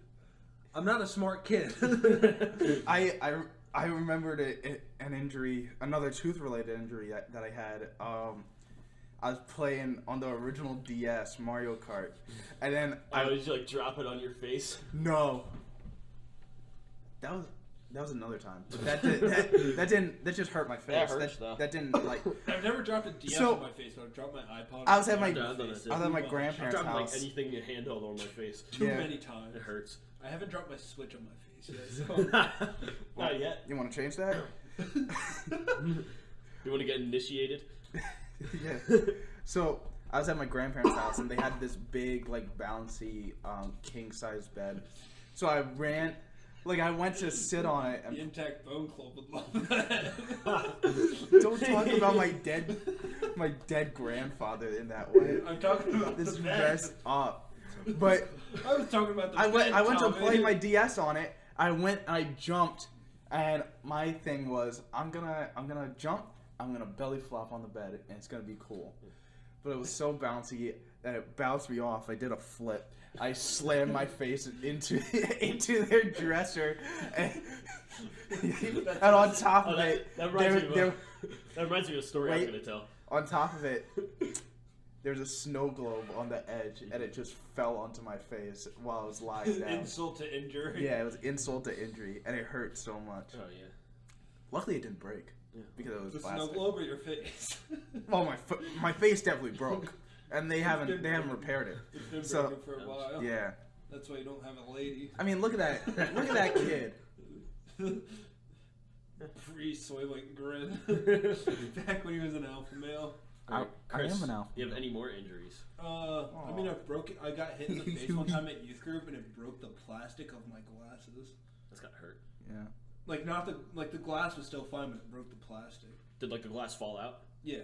I'm not a smart kid. I remembered an injury, another tooth-related injury that I had. I was playing on the original DS Mario Kart, and then Did you like drop it on your face? no. That was another time. But that just hurt my face. That hurts, though. that didn't like. I've never dropped a DS So- on my face, but I've dropped my iPod. I was at my I've done that too. I was at my Too grandparents' Dropping like house. anything handheld on my face. too yeah. many times. It hurts. I haven't dropped my Switch on my face yet. So. Not yet. You want to change that? You want to get initiated? Yeah. So I was at my grandparents' house, and they had this big, like, bouncy, king-size bed. So I ran, like, I went to sit on it. The And Intact Bone Club would love that. don't talk about my dead grandfather in that way. I'm talking about This the bed. messed up. But I was talking about the I went to Tommy. play my DS on it. I went and I jumped, and my thing was I'm gonna jump. I'm gonna belly flop on the bed, and it's gonna be cool. But it was so bouncy that it bounced me off. I did a flip. I slammed my face into their dresser, and on top of it, that reminds me of a story I'm Wait. gonna tell. on top of it, there's a snow globe on the edge, and it just fell onto my face while I was lying down. Insult to injury. Yeah, it was insult to injury, and it hurt so much. Oh yeah. Luckily, it didn't break because it was The snow plastic. globe or your face? Well, my face definitely broke, and they haven't repaired it. It's been So- broken for a while. Yeah, That's why you don't have a lady. I mean, look at that, look at that kid. Pre-Soylent Grin. Back when he was an alpha male. I Chris, am an alpha. You have any more injuries? I mean, I got hit in the face one time at youth group, and it broke the plastic of my glasses. That's gotta hurt. Yeah. Like not the glass was still fine, but it broke the plastic. Did like the glass fall out? Yeah.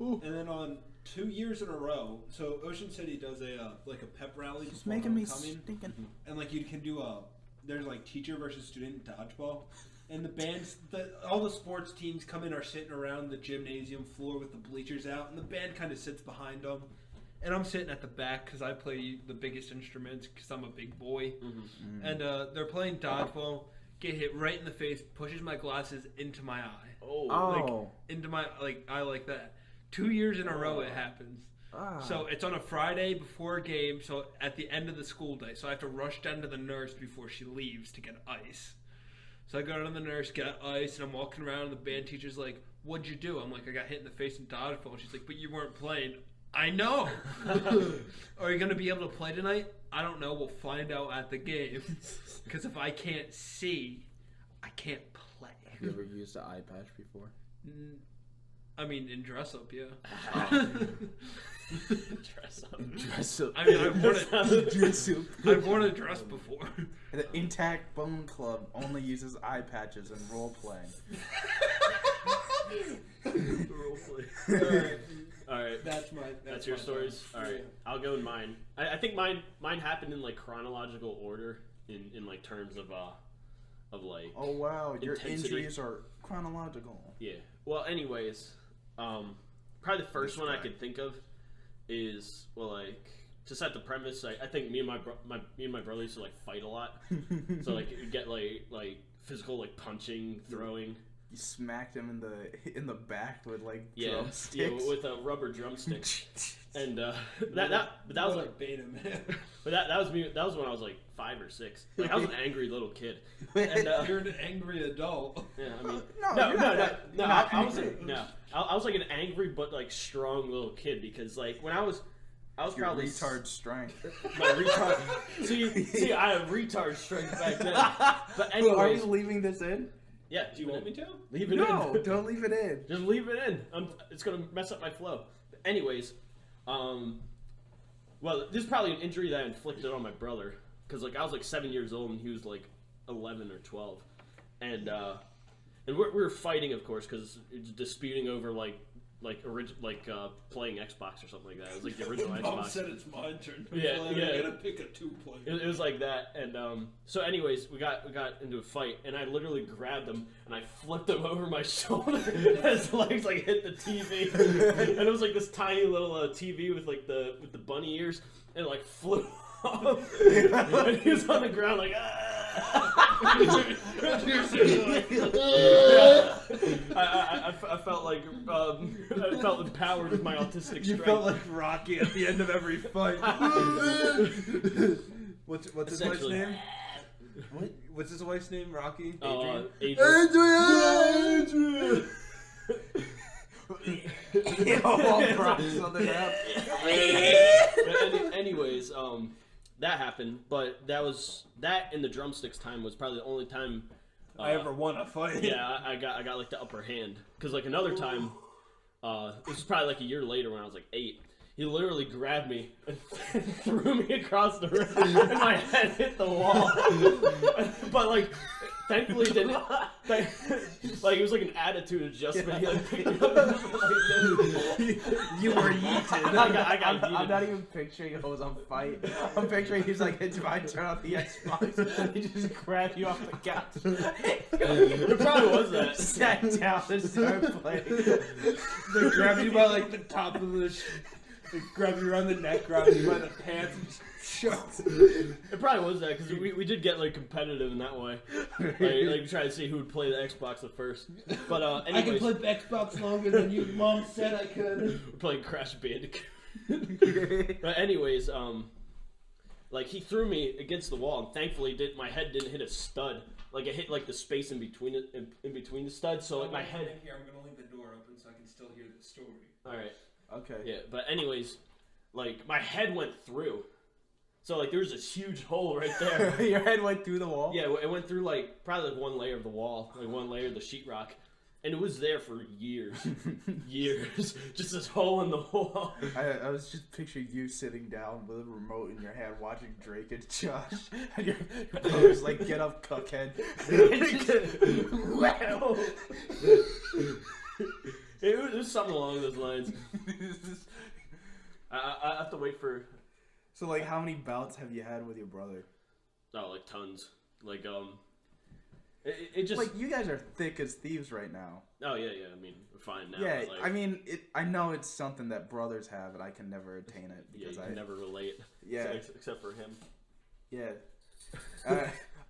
Ooh. And then on 2 years in a row, so Ocean City does a pep rally. It's before making me homecoming. stinking. And like you can do there's like teacher versus student dodgeball, and the bands, all the sports teams come in are sitting around the gymnasium floor with the bleachers out, and the band kind of sits behind them, and I'm sitting at the back because I play the biggest instruments because I'm a big boy, and they're playing dodgeball. Get hit right in the face, pushes my glasses into my eye, Oh. into my eye like that. 2 years in a row it happens. So it's on a Friday before a game, so at the end of the school day. So I have to rush down to the nurse before she leaves to get ice. So I go down to the nurse, get ice, and I'm walking around, and the band teacher's like, "What'd you do?" I'm like, "I got hit in the face in dodgeball." She's like, "But you weren't playing." I know. Are you going to be able to play tonight? I don't know. We'll find out at the game. Because if I can't see, I can't play. Have you ever used an eye patch before? I mean, in dress up, yeah. Dress up. Dress up. I mean, I've worn it. Dress up. I've worn a dress before. The Intact Bone Club only uses eye patches in role playing. All right. That's your my stories. thought. All right. I'll go in mine. I think mine happened in like chronological order in like terms of like Oh wow, your Intensity. injuries are chronological. yeah. Well, anyways, probably the first one I could think of is like to set the premise. I think me and my brother used to like fight a lot. So like you get like physical like punching, throwing. You smacked him in the back with like Yeah, drumsticks. yeah, with a rubber drumstick. And that was like, beta man. but that was me. That was when I was like 5 or 6. Like I was an angry little kid. And You're an angry adult. yeah, I mean, No, you're not that- you're not I was angry. I was like an angry but like strong little kid because like when I was Your probably retard strength. my retard. See, I have retard strength back then. But Are we anyways, leaving this in? yeah. Do you want me to? Leave it No, in? don't leave it in. Just leave it in. It's gonna mess up my flow. Anyways, well, this is probably an injury that I inflicted on my brother because like I was like 7 years old and he was like 11 or 12, and we were fighting, of course, because it's disputing over playing Xbox or something like that. It was like the original Mom Xbox. said it's my turn. Yeah, I'm yeah. gonna pick a 2-player. It was like that, and so anyways, we got into a fight, and I literally grabbed him and I flipped him over my shoulder. His legs like hit the TV, and it was like this tiny little TV with like the bunny ears, and it like flew off, and he was on the ground like. I felt like I felt empowered with my autistic You strength. felt like Rocky at the end of every fight. What's his wife's Essentially. name? What's his wife's name? Rocky? Adrian. All props on the ground. But anyways, that happened, but that in the drumsticks time was probably the only time I ever won a fight. yeah, I got like the upper hand. Because like another time, this was probably like a year later when I was like 8. He literally grabbed me and threw me across the room, and my head hit the wall. But like, thankfully didn't. Like it was like an attitude adjustment. He like picked it up and just like this. You were yeeted. I got yeeted. I'm not even picturing it was a fight. I'm picturing he's like, it's my turn on the Xbox. He just grabbed you off the couch. It probably was that. Sat down and started playing. They grab you by like the top of the. They grab you around the neck, grab you by the pants, and just shut. It probably was that because we did get like competitive in that way. Like try to see who would play the Xbox the first. But anyways, I can play the Xbox longer than you, Mom said I could. we're playing Crash Bandicoot. But anyways, like he threw me against the wall, and thankfully my head didn't hit a stud. Like it hit like the space in between it, in between the studs. So like my head. Here, I'm gonna leave the door open so I can still hear the story. All right. Okay. Yeah, but anyways, like my head went through. So like there was this huge hole right there. Your head went through the wall? Yeah, it went through like probably like one layer of the wall, like one layer of the sheetrock, and it was there for years, years. Just this hole in the wall. I was just picturing you sitting down with a remote in your hand watching Drake and Josh, and your brothers like, get up, cuckhead. Wow. It was something along those lines. I have to wait for. So like, how many bouts have you had with your brother? Oh, like tons. Like it just Like, you guys are thick as thieves right now. Oh yeah. I mean, we're fine now. Yeah, but, like, I mean, I know it's something that brothers have, and I can never attain it yeah, because you can never relate. Yeah. Except for him. Yeah.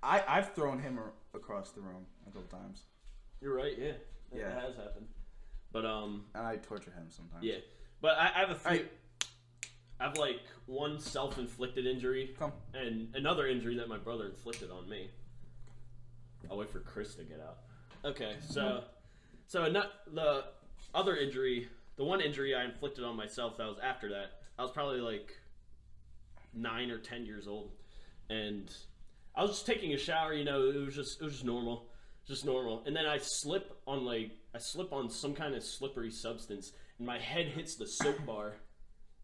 I've thrown him across the room a couple times, You're right. Yeah. Yeah. That has happened. But and I torture him sometimes. yeah. But I have a few. I have like one self-inflicted injury Come. and another injury that my brother inflicted on me. I'll wait for Chris to get out. Okay, so the other injury, the one injury I inflicted on myself that was after that, I was probably like 9 or 10 years old, and I was just taking a shower. You know, it was just normal, And then I slip on some kind of slippery substance, and my head hits the soap bar.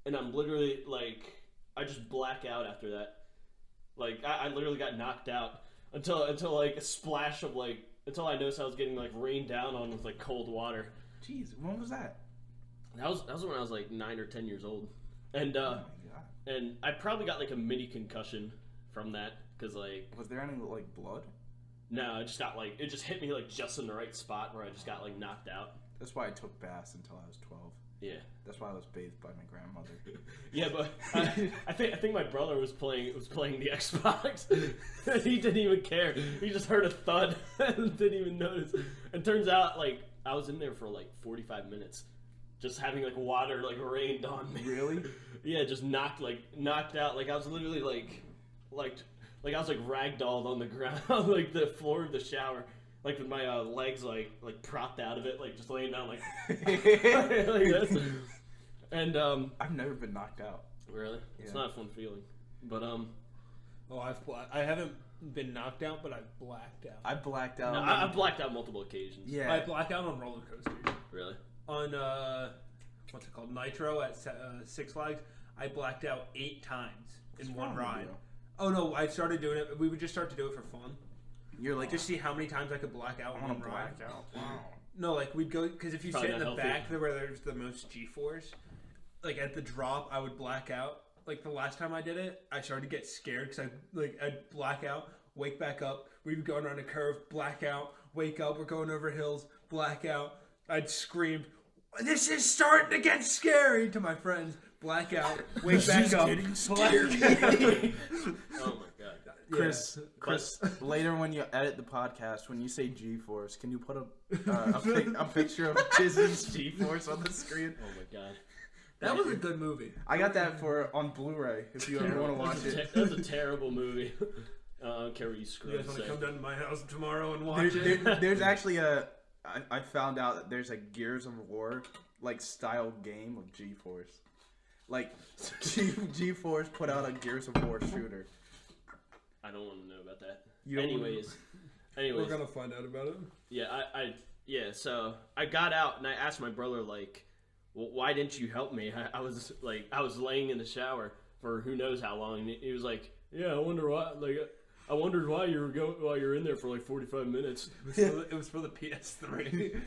And I'm literally like, I just black out after that. Like I literally got knocked out until like a splash of like, until I noticed I was getting like rained down on with like cold water. Jeez, when was that? That was when I was like 9 or 10 years old, and Oh my god. and I probably got like a mini concussion from that because like Was there any like blood? no, I just got like it just hit me like just in the right spot where I just got like knocked out. That's why I took baths until I was 12. Yeah. That's why I was bathed by my grandmother. Yeah, but I think my brother was playing the Xbox. He didn't even care. He just heard a thud and didn't even notice. And turns out like I was in there for like 45 minutes, just having like water like rained on me. Really? Yeah, just knocked out. Like I was literally like I was like ragdolled on the ground, like the floor of the shower. Like with my legs like propped out of it, like just laying down like, like this. And I've never been knocked out. really, it's Yeah. not a fun feeling. But Oh, I haven't been knocked out, but I've blacked out. I blacked out. no, I've blacked out multiple occasions. Yeah. I blacked out on roller coasters. Really. On what's it called, Nitro at Six Flags. I blacked out 8 times in one wrong with ride. you? Oh no, I started doing it. We would just start to do it for fun. You're like, Just see how many times I could black out I in want one to ride. black out. Wow. No, like we'd go because if you Probably sit in the not healthy. back where there's the most G-force, like at the drop, I would black out. Like the last time I did it, I started to get scared because I'd black out, wake back up. We'd be going around a curve, black out, wake up. We're going over hills, black out. I'd scream, "This is starting to get scary!" to my friends. Black out, wake back up, black out. Oh my god. Chris, later when you edit the podcast, when you say G-force, can you put a picture of Jizz's G-force on the screen? Oh my god. That was a good movie. I got that on Blu-ray. If you ever want to watch it. That's a terrible movie. I don't care what you You screw guys up. want to come down to my house tomorrow and watch There's, it? there's actually I found out that there's a Gears of War like style game of G-force. Like G-force put out a Gears of War shooter. I don't want to know about that. You don't Anyways, We're gonna find out about it. yeah. So I got out and I asked my brother like, well, why didn't you help me? I was like, I was laying in the shower for who knows how long. And he was like, yeah, I wonder why. Like, I wondered why you were in there for like 45 minutes. It was for the PS3.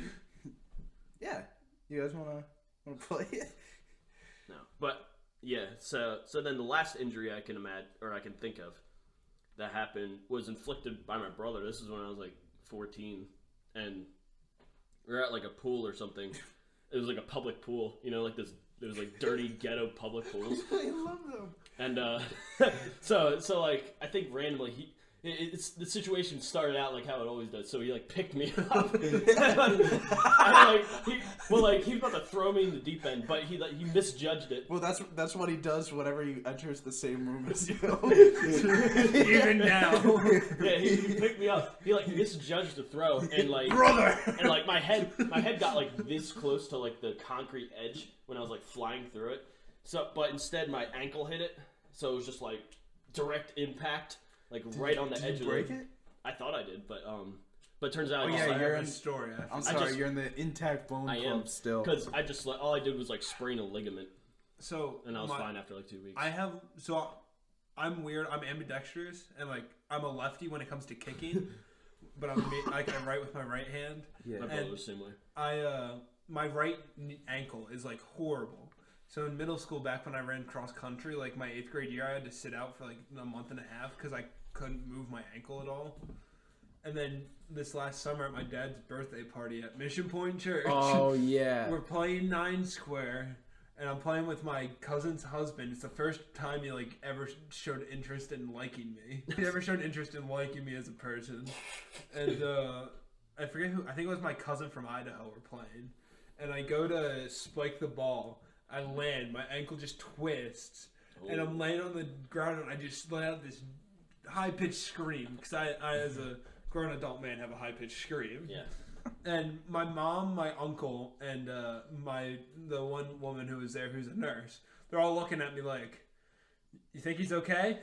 Yeah. You guys wanna play it? No, but yeah. So then the last injury I can imagine or I can think of that happened was inflicted by my brother. This is when I was like 14, and we were at like a pool or something. It was like a public pool, like this. There was like dirty ghetto public pools. I love them. And so like I think randomly the situation started out like how it always does. So he like picked me up. He was about to throw me in the deep end, but he misjudged it. Well, that's what he does whenever he enters the same room as you. Even now. Yeah, he picked me up. He like misjudged the throw, and like Brother! and like my head got like this close to like the concrete edge when I was like flying through it. So, but instead my ankle hit it, so it was just like direct impact, like right on the edge. Did you break of it? I thought I did, but it turns out. Oh, yeah, I you're have in- a story. I'm sorry, you're in the intact bone I club am still. because I just all I did was like sprain a ligament, So and I was fine after like 2 weeks. I'm weird. I'm ambidextrous, and like I'm a lefty when it comes to kicking, but I can write with my right hand. Yeah. My brother was the same way. My right ankle is like horrible. So in middle school, back when I ran cross country, like my 8th grade year, I had to sit out for like a month and a half because I couldn't move my ankle at all. And then this last summer at my dad's birthday party at Mission Point Church, Oh yeah. we're playing 9 square, and I'm playing with my cousin's husband. It's the first time he like ever showed interest in liking me. He ever showed interest in liking me as a person. And I forget who. I think it was my cousin from Idaho. We're playing, and I go to spike the ball. I land. My ankle just twists, and I'm laying on the ground, and I just let out this high pitched scream because I as a grown adult man have a high pitched scream. Yeah. And my mom, my uncle, and the one woman who was there who's a nurse, they're all looking at me like, "You think he's okay?"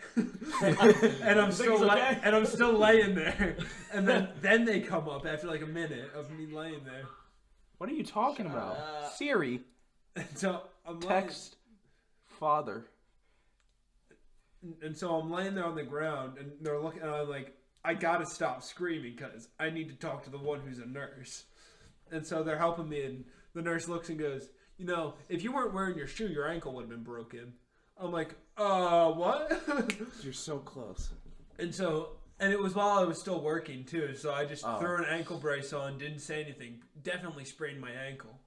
and I'm still laying there. And then they come up after like a minute of me laying there. What are you talking about? Siri, And so I'm text father. And so I'm laying there on the ground, and they're looking, and I'm like, I gotta stop screaming because I need to talk to the one who's a nurse. And so they're helping me, and the nurse looks and goes, if you weren't wearing your shoe, your ankle would have been broken. I'm like, what? You're so close. And it was while I was still working too, so I just threw an ankle brace on, didn't say anything, definitely sprained my ankle.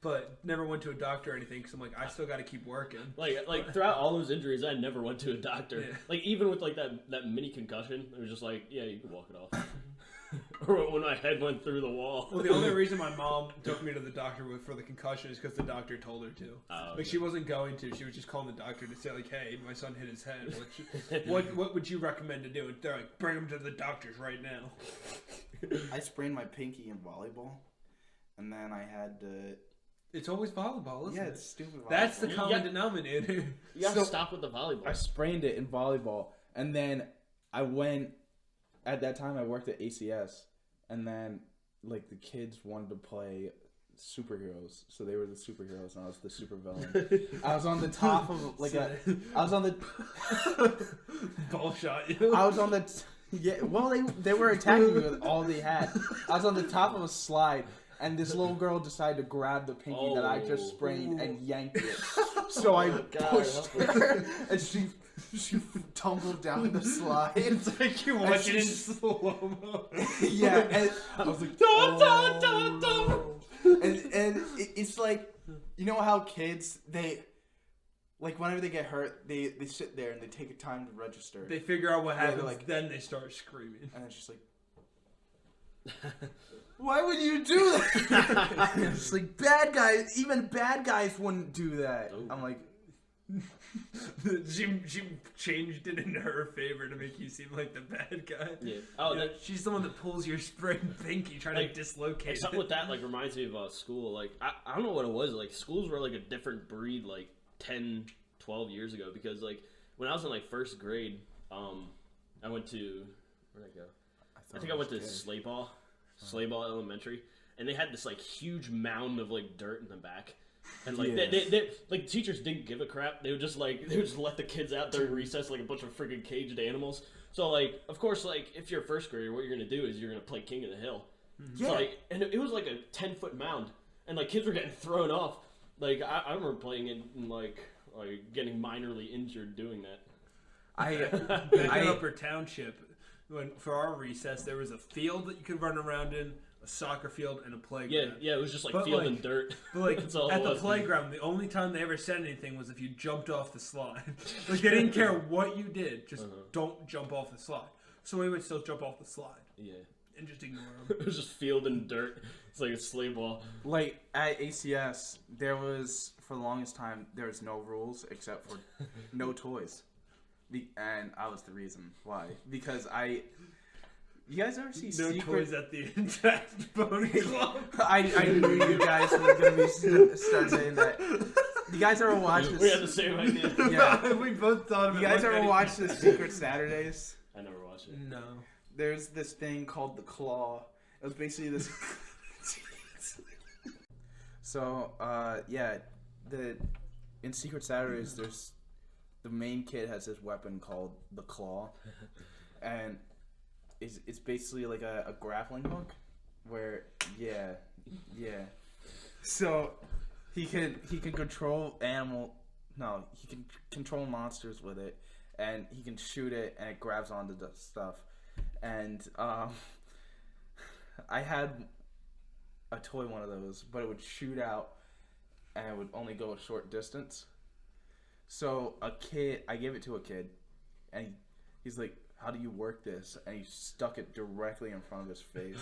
But never went to a doctor or anything because I'm like, I still got to keep working. Like throughout all those injuries, I never went to a doctor. Yeah. Like even with like that mini concussion, it was just like, yeah, you can walk it off. Or when my head went through the wall. Well, the only reason my mom took me to the doctor for the concussion is because the doctor told her to. Oh, okay. Like she wasn't going to. She was just calling the doctor to say like, "Hey, my son hit his head. What would you recommend to do?" And they're like, "Bring him to the doctors right now." I sprained my pinky in volleyball, and then I had to. It's always volleyball, isn't Yeah, it? it's stupid volleyball. That's the You common got- denominator. You have to So- stop with the volleyball. I sprained it in volleyball, and then I went. At that time, I worked at ACS, and then like the kids wanted to play superheroes, so they were the superheroes, and I was the supervillain. I was on the top of like a. I was on the. Ball shot you. I was on the. Yeah, well, they were attacking me with all they had. I was on the top of a slide, and this little girl decided to grab the pinky that I just sprained and yanked it. So I pushed her, and she tumbled down the slide. It's like you watch it in slow mo. Yeah, and I was like, oh. and it's like, you know how kids like whenever they get hurt, they sit there and they take a time to register, They figure out what they're happens, like- then they start screaming. and it's just like, why would you do that? It's like even bad guys wouldn't do that. Oh. I'm like, she changed it in her favor to make you seem like the bad guy. Yeah. Oh, You know, that, she's the one that pulls your sprained pinky trying Like- to dislocate like, it. something with that like reminds me of school. Like I don't know what it was. Like schools were like a different breed like 10, 12 years ago because like when I was in like first grade, I went to where'd I go? I think I went to Slayball Elementary, and they had this like huge mound of like dirt in the back. And like Yes. they like teachers didn't give a crap. They would just let the kids out during recess like a bunch of freaking caged animals. So like of course like if you're a first grader, what you're gonna do is you're gonna play King of the Hill. Yeah. So, like, and it was like a 10-foot mound, and like kids were getting thrown off. Like I remember playing it and like getting minorly injured doing that. Back in Upper Township, for our recess, there was a field that you could run around in, a soccer field, and a playground. Yeah, it was just like But, field like- and dirt. But like That's all at it the was. playground, the only time they ever said anything was if you jumped off the slide. Like they didn't care what you did, just don't jump off the slide. So we would still jump off the slide Yeah, and just ignore them. it was just field and dirt. It's like a sleigh ball. Like at ACS, there was for the longest time there was no rules except for no toys, and I was the reason why. Because you guys ever see No Secret? toys at the Intact Pony Club. I knew you guys were gonna be start saying that. You guys ever watch We had this? the same idea. Yeah. We both thought of it. You guys like ever that. watch the Secret Saturdays? I never watched it. No. There's this thing called the Claw. It was basically this. So in Secret Saturdays, there's the main kid has this weapon called the Claw, and it's basically like a grappling hook, where yeah. So he can control he can control monsters with it, and he can shoot it, and it grabs onto the stuff. And I had a toy one of those, but it would shoot out, and it would only go a short distance. So I gave it to a kid, and he's like, "How do you work this?" And he stuck it directly in front of his face.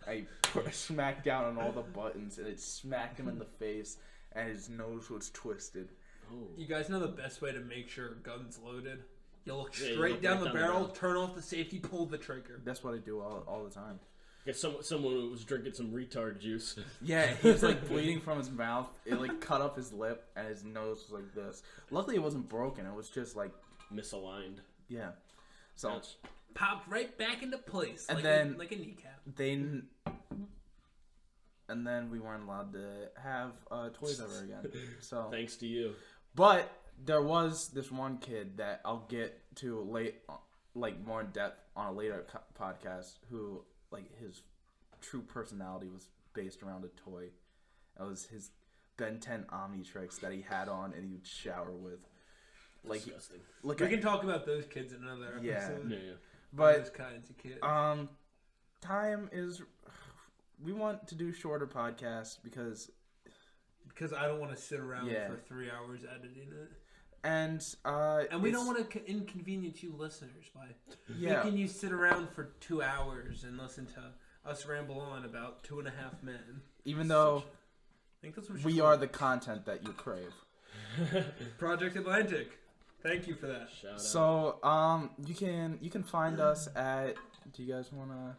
I smacked down on all the buttons, and it smacked him in the face, and his nose was twisted. Oh. You guys know the best way to make sure a gun's loaded? You look Yeah, you straight look down right the down the barrel, barrel. turn off the safety, pull the trigger. That's what I do all the time. Yeah, someone was drinking some retard juice. Yeah, he was like bleeding from his mouth. It like cut up his lip, and his nose was like this. Luckily, it wasn't broken. It was just like Misaligned. yeah. So That's- Popped right back into place, And like then- like a kneecap. and then we weren't allowed to have toys ever again. So Thanks to you. but there was this one kid that I'll get to like more in depth on a later podcast, who like his true personality was based around a toy. It was his Ben 10 Omnitrix that he had on and he would shower with. Like, Disgusting. look We at can talk about those kids in another episode. Yeah. Yeah. but Those kinds of kids. time is. We want to do shorter podcasts because Because I don't want to sit around Yeah. for 3 hours editing it. and We it's- don't want to inconvenience you listeners by yeah. making you sit around for 2 hours and listen to us ramble on about 2.5 Men. Even though I think that's what we are the content that you crave. Project Atlantic. Thank you for that. Shout out. So you can find us at. Do you guys wanna?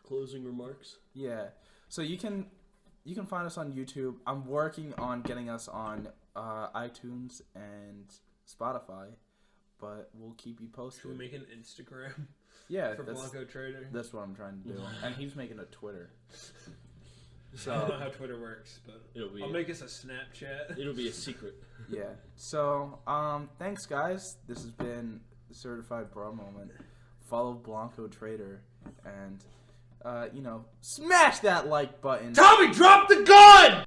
Closing remarks. Yeah. So you can find us on YouTube. I'm working on getting us on iTunes and Spotify, but we'll keep you posted. Should we make an Instagram Yeah, for Blanco Trader? that's what I'm trying to do. And he's making a Twitter. I don't know So how Twitter works, but It'll I'll make us a Snapchat. It'll be a secret. yeah. So thanks guys. This has been the Certified Bra Moment. Follow Blanco Trader and smash that like button. Tommy, drop the gun!